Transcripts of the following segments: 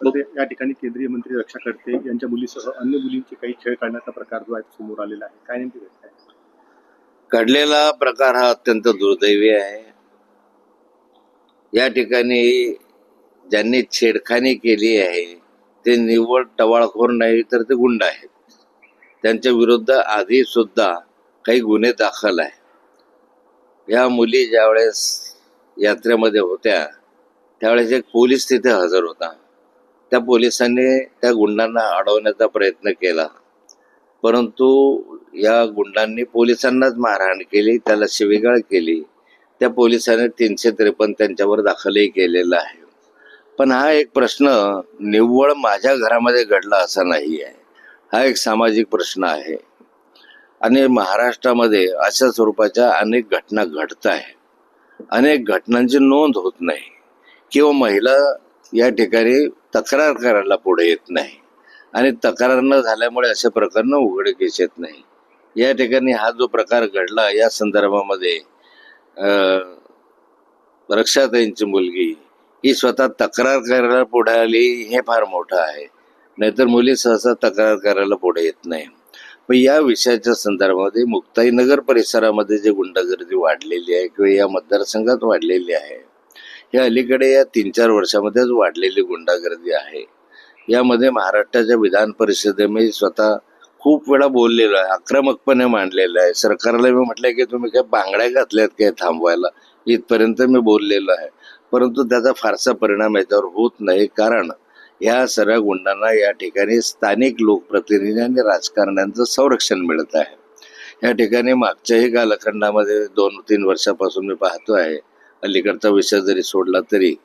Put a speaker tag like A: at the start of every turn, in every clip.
A: मध्ये या ठिकाणी केंद्रीय मंत्री रक्षा खडसे यांच्या मुलीसह अन्य मुलींचे काही छळ करण्याचा प्रकार जो आहे समोर आलेला आहे, काय नेमकी घटना आहे?
B: घडलेला प्रकार हा अत्यंत दुर्दैवी आहे. या ठिकाणी ज्यांनी छेडखानी केली आहे ते निव्वळ टवाळखोर नाही तर ते गुंड आहेत. त्यांच्या विरुद्ध आधी सुद्धा काही गुन्हे दाखल आहे. या मुली ज्यावेळेस यात्रेमध्ये होत्या त्यावेळेस एक पोलीस तिथे हजर होता. त्या पोलिसांनी त्या गुंडांना अडवण्याचा प्रयत्न केला, परंतु या गुंडांनी पोलिसांनाच मारहाण केली, त्याला शिवीगाळ केली. त्या पोलिसांनी 353 त्यांच्यावर दाखलही केलेला आहे. पण हा एक प्रश्न निव्वळ माझ्या घरामध्ये घडला असा नाही आहे. हा एक सामाजिक प्रश्न आहे आणि महाराष्ट्रामध्ये अशा स्वरूपाच्या अनेक घटना घडत आहे. अनेक घटनांची नोंद होत नाही किंवा महिला या ठिकाणी तक्रार करायला पुढे येत नाही आणि तक्रार न झाल्यामुळे असे प्रकरण उघडकीस येत नाही. या ठिकाणी हा जो प्रकार घडला या संदर्भामध्ये रक्षाताईंची मुलगी ही स्वतः तक्रार करायला पुढे आली, हे फार मोठं आहे. नाहीतर मुली सहसा तक्रार करायला पुढे येत नाही. पण या विषयाच्या संदर्भामध्ये मुक्ताईनगर परिसरामध्ये जे गुंडगर्दी वाढलेली आहे किंवा या मतदारसंघात वाढलेली आहे, हे अलीकडे या 3-4 वर्षामध्येच वाढलेली गुंडागर्दी आहे. यामध्ये महाराष्ट्राच्या विधान परिषदेमध्ये स्वतः खूप वेळा बोललेलो आहे, आक्रमकपणे मांडलेलं आहे. सरकारला मी म्हटलं की तुम्ही काय बांगड्या घातल्यात काय थांबवायला, इथपर्यंत मी बोललेलो आहे. परंतु त्याचा फारसा परिणाम याच्यावर होत नाही, कारण या सर्व गुंडांना या ठिकाणी स्थानिक लोकप्रतिनिधी आणि राजकारण्यांचं संरक्षण मिळत आहे. या ठिकाणी मागच्याही कालखंडामध्ये 2-3 वर्षापासून मी पाहतो आहे, अलीकडचा विषय जरी सोडला तरी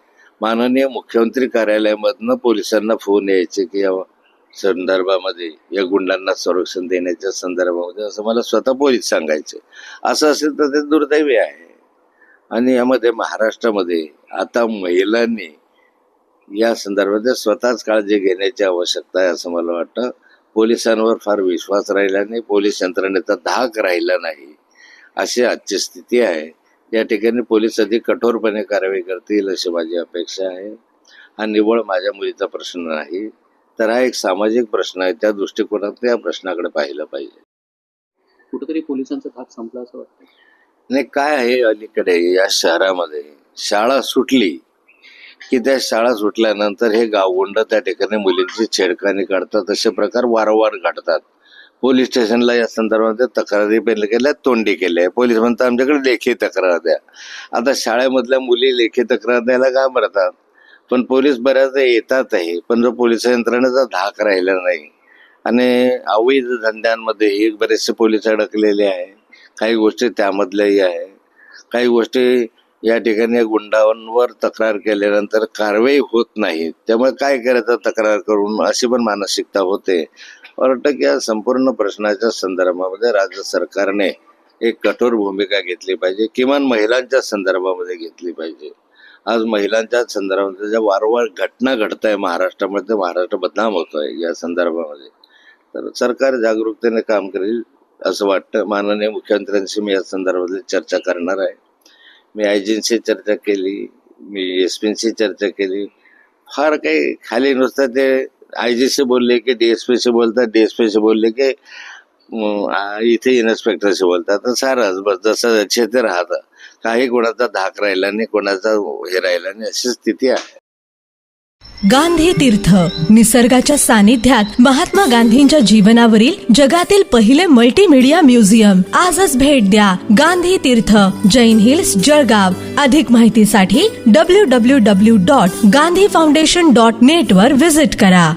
B: माननीय मुख्यमंत्री कार्यालयामधनं पोलिसांना फोन यायचे की या संदर्भामध्ये या गुंडांना संरक्षण देण्याच्या संदर्भामध्ये, असं मला स्वतः पोलीस सांगायचे. असं असेल तर ते दुर्दैवी आहे. आणि यामध्ये महाराष्ट्रामध्ये आता महिलांनी या संदर्भात स्वतःच काळजी घेण्याची आवश्यकता आहे असं मला वाटतं. पोलिसांवर फार विश्वास राहिला नाही, पोलीस यंत्रणेचा धाक राहिला नाही, अशी आजची स्थिती आहे. या ठिकाणी पोलीस अधिक कठोरपणे कारवाई करतील अशी माझी अपेक्षा आहे. हा निव्वळ माझ्या मुलीचा प्रश्न नाही, तर हा एक सामाजिक प्रश्न आहे. त्या दृष्टिकोनात या प्रश्नाकडे पाहिलं पाहिजे.
A: कुठेतरी पोलिसांचा धाक संपला असं वाटतं.
B: नाही, काय आहे, अलीकडे या शहरामध्ये शाळा सुटली की त्या शाळा सुटल्यानंतर हे गावगुंड त्या ठिकाणी मुलींची छेडखानी काढतात. असे प्रकार वारंवार घडतात. पोलीस स्टेशनला या संदर्भात तक्रारी पहिले केल्या, तोंडी केल्या. पोलीस म्हणतात आमच्याकडे लेखी तक्रार द्या. आता शाळेमधल्या मुली लेखी तक्रार द्यायला घाबरतात, पण पोलीस बऱ्याचदा येतातही. पण जो पोलीस यंत्रणेचा धाक राहिला नाही आणि अवैध धंद्यांमध्ये बरेचसे पोलीस अडकलेले आहे. काही गोष्टी त्यामधल्याही आहे. काही गोष्टी या ठिकाणी गुंडांवर तक्रार केल्यानंतर कारवाई होत नाही. त्यामुळे काय करायचं तक्रार करून, अशी पण मानसिकता होते. वाटतं की या संपूर्ण प्रश्नाच्या संदर्भामध्ये राज्य सरकारने एक कठोर भूमिका घेतली पाहिजे, किमान महिलांच्या संदर्भामध्ये घेतली पाहिजे. आज महिलांच्या संदर्भामध्ये ज्या वारंवार घटना घडत आहे महाराष्ट्रामध्ये, महाराष्ट्र बदनाम होतो आहे या संदर्भामध्ये, तर सरकार जागरूकतेने काम करेल असं वाटतं. माननीय मुख्यमंत्र्यांशी मी या संदर्भातली चर्चा करणार आहे. मी आयजींशी चर्चा केली, मी एसपीशी चर्चा केली. फार काही खाली नुसतं ते आयजीशी बोलले की डीएसपीशी बोलतात, डीएसपीशी बोलले की इथे इन्स्पेक्टरशी बोलतात. तर सारंच बस जसं ते राहतं. काही कोणाचा धाक राहिला नाही, कोणाचा हे राहिला नाही, अशी स्थिती आहे.
C: गांधी तीर्थ, निसर्गाच्या सानिध्यात महात्मा गांधींच्या जीवनावरील जगातील पहिले मल्टीमीडिया म्युझियम. आजच भेट द्या. गांधी तीर्थ, जैन हिल्स, जळगाव. अधिक माहितीसाठी www.gandhifoundation.net वर विजिट करा.